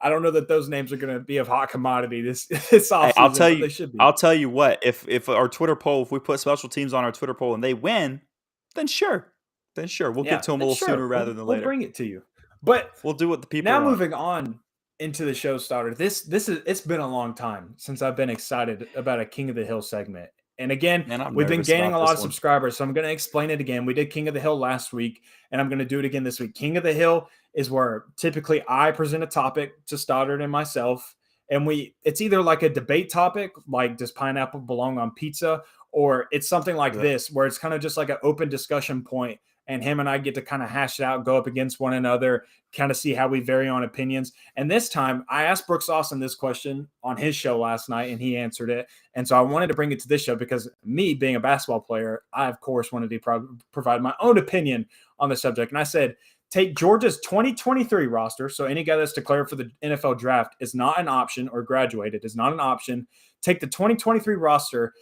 Speaker 5: I don't know that those names are going to be of hot commodity this offseason.
Speaker 4: I'll tell you.
Speaker 5: They should be.
Speaker 4: I'll tell you what. If our Twitter poll, if we put special teams on our Twitter poll and they win, then sure, we'll get to them a little sooner rather than later.
Speaker 5: We'll bring it to you. But
Speaker 4: we'll do what the people
Speaker 5: now
Speaker 4: want.
Speaker 5: Moving on into the show starter. It's been a long time since I've been excited about a King of the Hill segment. And again, we've been gaining a lot of subscribers, so I'm going to explain it again. We did King of the Hill last week, and I'm going to do it again this week. King of the Hill is where typically I present a topic to Stoddard and myself, and it's either like a debate topic, like does pineapple belong on pizza, or it's something like this, where it's kind of just like an open discussion point, and him and I get to kind of hash it out, go up against one another, kind of see how we vary on opinions. And this time, I asked Brooks Austin this question on his show last night, and he answered it. And so I wanted to bring it to this show because me, being a basketball player, I, of course, wanted to provide my own opinion on the subject. And I said, take Georgia's 2023 roster. So any guy that's declared for the NFL draft is not an option, or graduated is not an option. Take the 2023 roster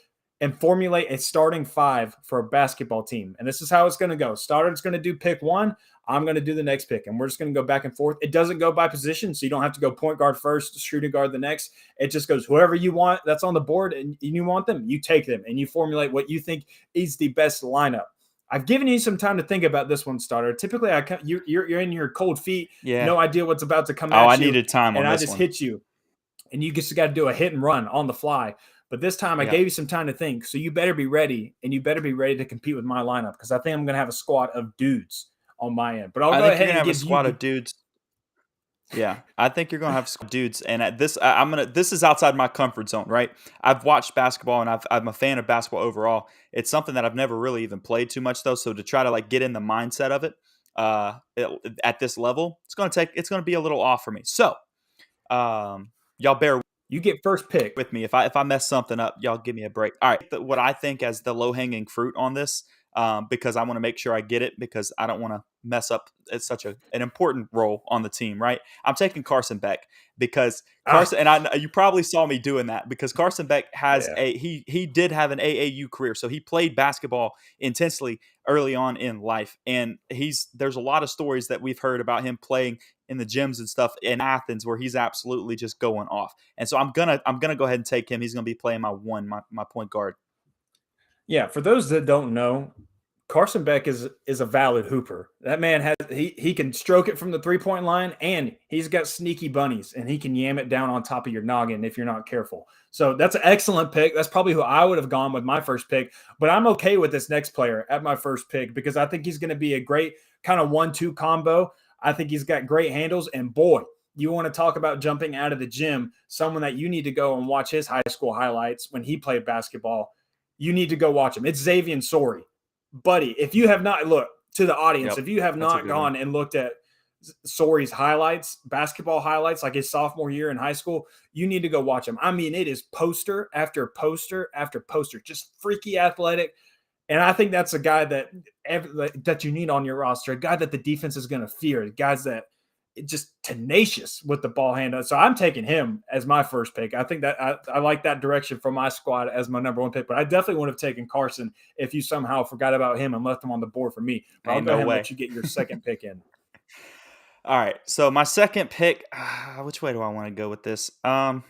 Speaker 5: and formulate a starting 5 for a basketball team. And this is how it's going to go. Stoddard's going to do pick 1. I'm going to do the next pick, and we're just going to go back and forth. It doesn't go by position, so you don't have to go point guard first, shooting guard the next. It just goes whoever you want that's on the board, and you want them, you take them, and you formulate what you think is the best lineup. I've given you some time to think about this one, Stoddard. Typically, you're in your cold feet, no idea what's about to come at you.
Speaker 4: I needed time on this one.
Speaker 5: And I just hit you, and you just got to do a hit and run on the fly. But this time I gave you some time to think, so you better be ready, and you better be ready to compete with my lineup, because I think I'm going to have a squad of dudes on my end. But I'll go ahead and give you a squad of
Speaker 4: dudes. Yeah, I think you're going to have squad dudes, and this is outside my comfort zone, right? I've watched basketball, and I'm a fan of basketball overall. It's something that I've never really even played too much, though. So to try to like get in the mindset of it at this level, it's going to be a little off for me. So y'all bear.
Speaker 5: You get first pick
Speaker 4: with me. If I mess something up, y'all give me a break. All right. What I think as the low-hanging fruit on this, because I want to make sure I get it, because I don't want to mess up. It's such an important role on the team, right? I'm taking Carson Beck because Carson, and you probably saw me doing that, because Carson Beck has he did have an AAU career. So he played basketball intensely early on in life. And there's a lot of stories that we've heard about him playing in the gyms and stuff in Athens where he's absolutely just going off. And so I'm gonna go ahead and take him. He's gonna be playing my point guard.
Speaker 5: Yeah, for those that don't know, Carson Beck is a valid hooper. That man he can stroke it from the 3-point line, and he's got sneaky bunnies, and he can yam it down on top of your noggin if you're not careful. So that's an excellent pick. That's probably who I would have gone with my first pick. But I'm okay with this next player at my first pick because I think he's going to be a great kind of 1-2 combo. I think he's got great handles, and boy, you want to talk about jumping out of the gym, someone that you need to go and watch his high school highlights when he played basketball. You need to go watch him. It's Xavier Sorey. Buddy, if you have not, look, to the audience, if you have not gone and looked at Sorey's highlights, basketball highlights, like his sophomore year in high school, you need to go watch him. I mean, it is poster after poster after poster, just freaky athletic. And I think that's a guy that you need on your roster, a guy that the defense is going to fear, guys that just tenacious with the ball handle. So I'm taking him as my first pick. I think that I like that direction for my squad as my number one pick, but I definitely would have taken Carson if you somehow forgot about him and left him on the board for me. But I'll go ahead and let you get your second pick in.
Speaker 4: All right. So my second pick, which way do I want to go with this? I'm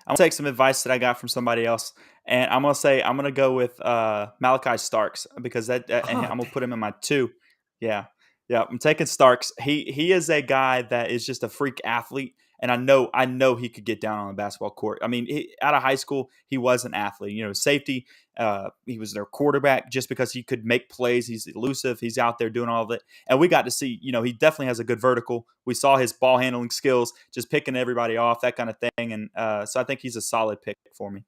Speaker 4: going to take some advice that I got from somebody else. And I'm going to say, I'm going to go with Malachi Starks because and I'm going to put him in my 2. Yeah. Yeah, I'm taking Starks. He is a guy that is just a freak athlete, and I know he could get down on the basketball court. I mean, out of high school, he was an athlete. Safety. He was their quarterback just because he could make plays. He's elusive. He's out there doing all of it, and we got to see. He definitely has a good vertical. We saw his ball handling skills, just picking everybody off, that kind of thing, and so I think he's a solid pick for me.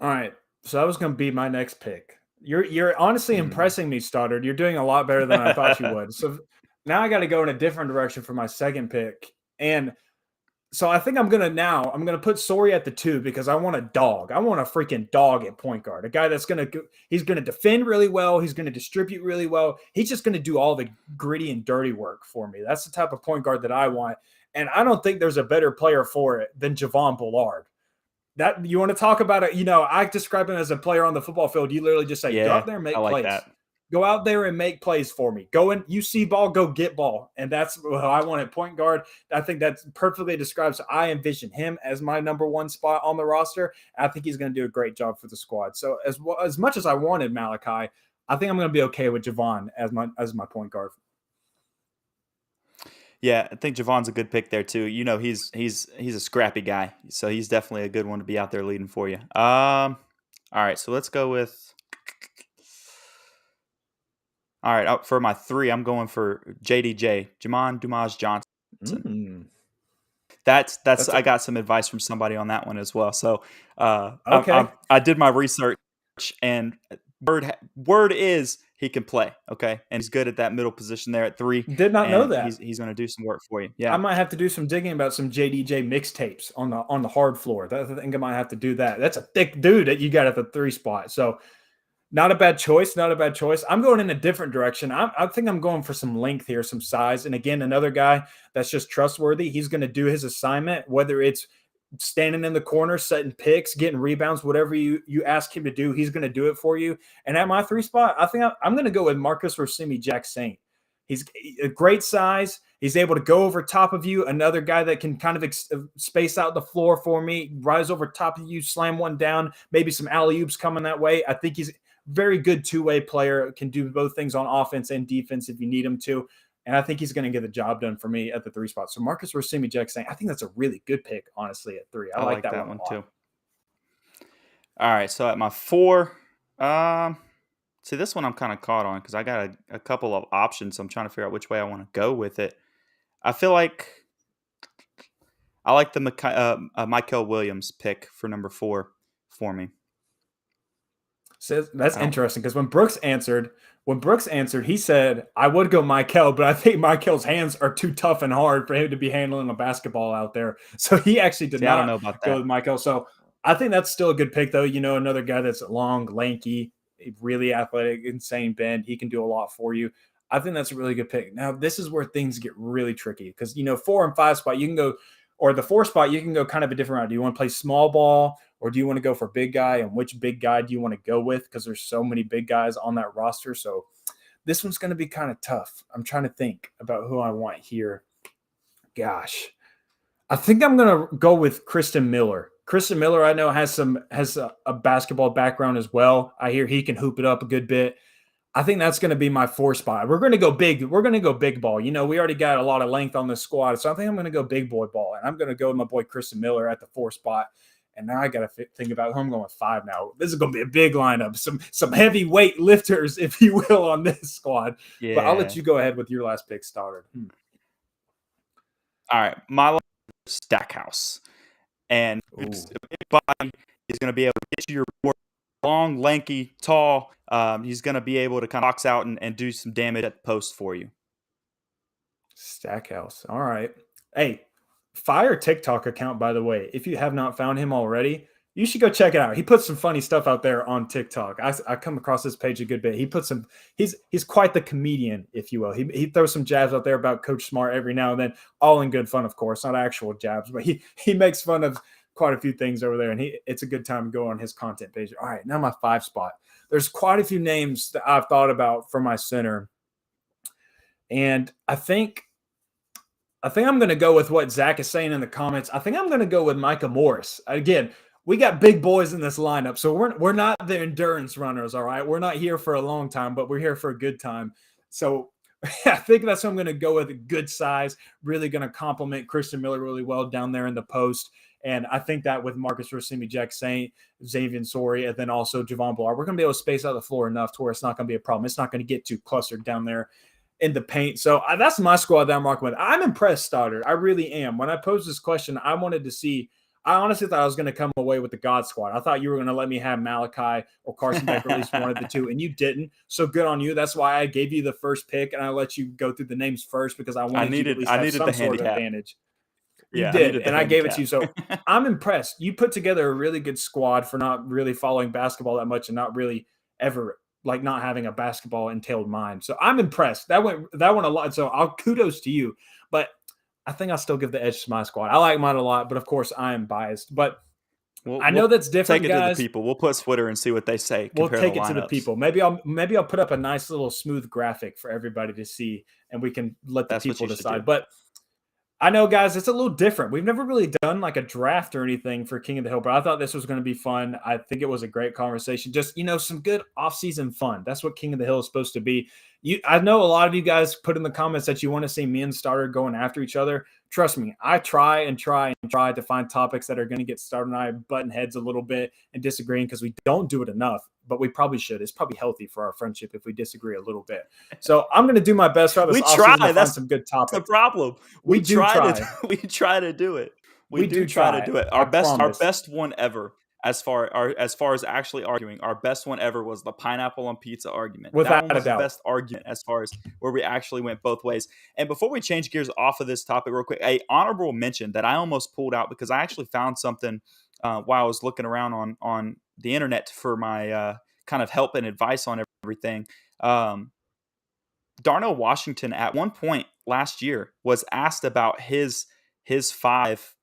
Speaker 5: All right, so that was going to be my next pick. You're honestly impressing me, Stoddard. You're doing a lot better than I thought you would. So now I got to go in a different direction for my second pick. And so I think I'm going to put Sorey at the 2 because I want a dog. I want a freaking dog at point guard. A guy that's he's going to defend really well. He's going to distribute really well. He's just going to do all the gritty and dirty work for me. That's the type of point guard that I want. And I don't think there's a better player for it than Javon Bullard. That you want to talk about it? I describe him as a player on the football field. You literally just say, go out there and make plays. That. Go out there and make plays for me. Go in, you see ball, go get ball. And that's what I want at point guard. I think that perfectly describes. I envision him as my number 1 spot on the roster. I think he's going to do a great job for the squad. So as much as I wanted Malachi, I think I'm going to be okay with Javon as my point guard.
Speaker 4: Yeah, I think Javon's a good pick there too. He's a scrappy guy, so he's definitely a good one to be out there leading for you. All right, so let's go with. All right, for my 3, I'm going for JDJ, Jamon Dumas Johnson. That's I got some advice from somebody on that one as well. So
Speaker 5: okay,
Speaker 4: I did my research, and word is he can play, okay? And he's good at that middle position there at 3.
Speaker 5: Did not know that.
Speaker 4: He's going to do some work for you. Yeah.
Speaker 5: I might have to do some digging about some JDJ mixtapes on the hard floor. I think I might have to do that. That's a thick dude that you got at the 3 spot. So not a bad choice. I'm going in a different direction. I think I'm going for some length here, some size. And again, another guy that's just trustworthy. He's going to do his assignment, whether it's standing in the corner, setting picks, getting rebounds, whatever you ask him to do, he's going to do it for you. And at my 3 spot, I think I'm going to go with Marcus Rosemi-Jacksaint. He's a great size. He's able to go over top of you. Another guy that can kind of space out the floor for me, rise over top of you, slam one down, maybe some alley-oops coming that way. I think he's a very good 2-way player, can do both things on offense and defense if you need him to. And I think he's going to get the job done for me at the 3 spot. So Marcus Rosemi-Jacksaint, I think that's a really good pick, honestly, at 3. I like that one too.
Speaker 4: All right, so at my 4, see, this one I'm kind of caught on because I got a couple of options. So I'm trying to figure out which way I want to go with it. I feel like I like the Michael Williams pick for number 4 for me.
Speaker 5: So that's interesting because when Brooks answered, he said, I would go Michael, but I think Michael's hands are too tough and hard for him to be handling a basketball out there. So he actually did not go with Michael. So I think that's still a good pick, though. Another guy that's long, lanky, really athletic, insane bend. He can do a lot for you. I think that's a really good pick. Now, this is where things get really tricky because, 4 and 5 spot, you can go, or the 4 spot, you can go kind of a different route. Do you want to play small ball? Or do you want to go for big guy? And which big guy do you want to go with? Because there's so many big guys on that roster. So this one's going to be kind of tough. I'm trying to think about who I want here. Gosh. I think I'm going to go with Kristen Miller. Christian Miller, I know, has a basketball background as well. I hear he can hoop it up a good bit. I think that's going to be my 4 spot. We're going to go big. We're going to go big ball. You know, we already got a lot of length on this squad, so I think I'm going to go big boy ball, and I'm going to go with my boy Christian Miller at the 4 spot. And now I got to think about who I'm going with 5 now. This is going to be a big lineup, some heavyweight lifters, if you will, on this squad. Yeah. But I'll let you go ahead with your last pick, Stoddard.
Speaker 4: All right, my last Stackhouse, and anybody is going to be able to get you your board. Long, lanky, tall. He's going to be able to kind of box out and do some damage at the post for you.
Speaker 5: Stackhouse. All right. Hey, fire TikTok account, by the way. If you have not found him already, you should go check it out. He puts some funny stuff out there on TikTok. I come across this page a good bit. He puts some. He's quite the comedian, if you will. He throws some jabs out there about Coach Smart every now and then, all in good fun, of course, not actual jabs, but he makes fun of quite a few things over there, and it's a good time to go on his content page. All right, now my 5 spot. There's quite a few names that I've thought about for my center, and I think I'm going to go with what Zach is saying in the comments. I think I'm going to go with Micah Morris. Again, we got big boys in this lineup, so we're not the endurance runners, all right? We're not here for a long time, but we're here for a good time. So I think that's what I'm going to go with. A good size, really going to complement Christian Miller really well down there in the post. And I think that with Marcus Rosimi, Jack Saint, Xavier Sori, and then also Javon Ballard, we're going to be able to space out the floor enough to where it's not going to be a problem. It's not going to get too clustered down there in the paint. So that's my squad that I'm rocking with. I'm impressed, Stoddard. I really am. When I posed this question, I wanted to see – I honestly thought I was going to come away with the God squad. I thought you were going to let me have Malachi or Carson Beck, or at least one of the two, and you didn't. So good on you. That's why I gave you the first pick, and I let you go through the names first because I wanted you to at least have some sort of advantage. You did, and I gave it to you. So I'm impressed. You put together a really good squad for not really following basketball that much and not really ever like not having a basketball entailed mind. So I'm impressed. That went a lot. So I'll kudos to you. But I think I'll still give the edge to my squad. I like mine a lot, but of course I am biased. But I know that's different,
Speaker 4: take it
Speaker 5: guys.
Speaker 4: to the people. We'll put Twitter and see what they say.
Speaker 5: We'll take it to the people. Maybe I'll put up a nice little smooth graphic for everybody to see, and we can let the people decide. But I know, guys, it's a little different. We've never really done like a draft or anything for King of the Hill, but I thought this was going to be fun. I think it was a great conversation. Just, some good off-season fun. That's what King of the Hill is supposed to be. I know a lot of you guys put in the comments that you want to see me and Starter going after each other. Trust me, I try to find topics that are going to get Starter and I button heads a little bit and disagreeing because we don't do it enough, but we probably should. It's probably healthy for our friendship if we disagree a little bit. So I'm going to do my best throughout this offseason to find some good topics.
Speaker 4: That's the problem. We try to do it. We do try to do it. Our best one ever. As far as actually arguing, our best one ever was the pineapple on pizza argument.
Speaker 5: Without
Speaker 4: that one was
Speaker 5: a doubt.
Speaker 4: The best argument as far as where we actually went both ways. And before we change gears off of this topic real quick, a honorable mention that I almost pulled out because I actually found something while I was looking around on the internet for my kind of help and advice on everything. Darnell Washington at one point last year was asked about his five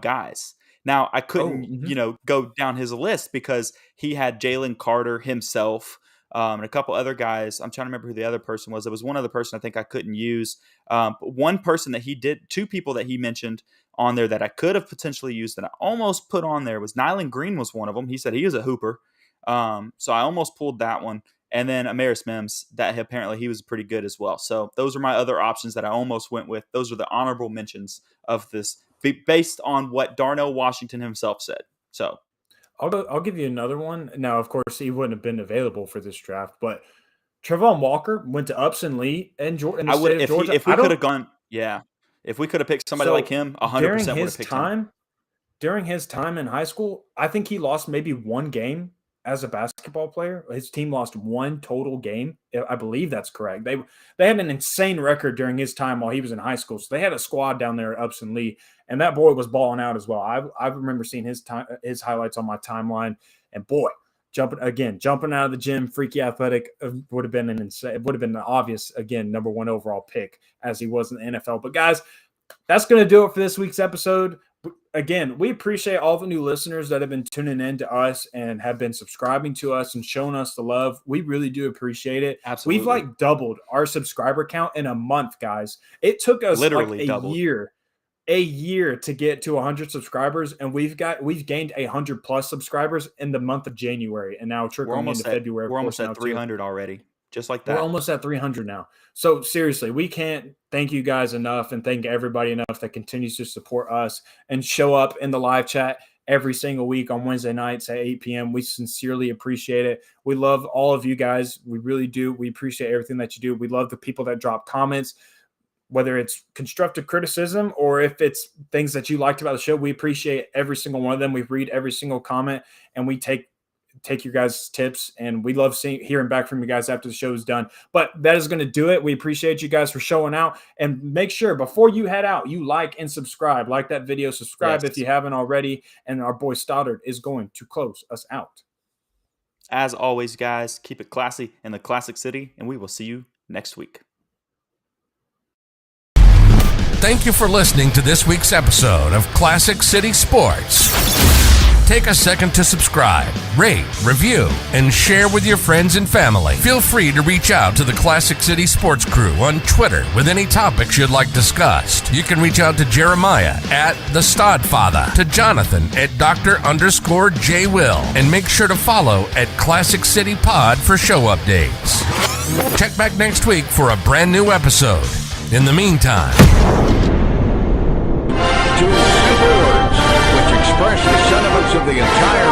Speaker 4: guys. Now, I couldn't, go down his list because he had Jalen Carter himself and a couple other guys. I'm trying to remember who the other person was. There was one other person I think I couldn't use. But one person that he did, 2 people that he mentioned on there that I could have potentially used that I almost put on there was Nyland Green was one of them. He said he was a hooper. So I almost pulled that one. And then Amaris Mims, that apparently he was pretty good as well. So those are my other options that I almost went with. Those are the honorable mentions of this based on what Darnell Washington himself said. So
Speaker 5: I'll give you another one. Now, of course, he wouldn't have been available for this draft, but Trevon Walker went to Upson Lee and Georgia.
Speaker 4: If we could have gone, if we could have picked somebody like him, 100% would have picked him.
Speaker 5: During his time in high school, I think he lost maybe one game as a basketball player. His team lost one total game. I believe that's correct. They had an insane record during his time while he was in high school. So they had a squad down there at Upson Lee, and that boy was balling out as well. I remember seeing his highlights on my timeline, and boy, jumping out of the gym, freaky athletic, would have been an obvious, again, number 1 overall pick as he was in the NFL. But guys, that's going to do it for this week's episode. Again, we appreciate all the new listeners that have been tuning in to us and have been subscribing to us and showing us the love. We really do appreciate it.
Speaker 4: Absolutely.
Speaker 5: We've doubled our subscriber count in a month, guys. It took us
Speaker 4: literally
Speaker 5: a year. a year to get to 100 subscribers, and we've gained 100+ subscribers in the month of January, and now trickling into February.
Speaker 4: We're almost at 300 already, just like that.
Speaker 5: We're almost at 300 now. So seriously, we can't thank you guys enough, and thank everybody enough that continues to support us and show up in the live chat every single week on Wednesday nights at 8 p.m. We sincerely appreciate it. We love all of you guys. We really do. We appreciate everything that you do. We love the people that drop comments, whether it's constructive criticism or if it's things that you liked about the show. We appreciate every single one of them. We read every single comment, and we take your guys' tips, and we love hearing back from you guys after the show is done. But that is going to do it. We appreciate you guys for showing out, and make sure before you head out, you like and subscribe. Like that video, subscribe if you haven't already, and our boy Stoddard is going to close us out.
Speaker 4: As always, guys, keep it classy in the Classic City, and we will see you next week.
Speaker 1: Thank you for listening to this week's episode of Classic City Sports. Take a second to subscribe, rate, review, and share with your friends and family. Feel free to reach out to the Classic City Sports crew on Twitter with any topics you'd like discussed. You can reach out to Jeremiah at The Stodfather, to Jonathan at Dr._J Will, and make sure to follow at Classic City Pod for show updates. Check back next week for a brand new episode. In the meantime,
Speaker 6: two simple words which express the sentiments of the entire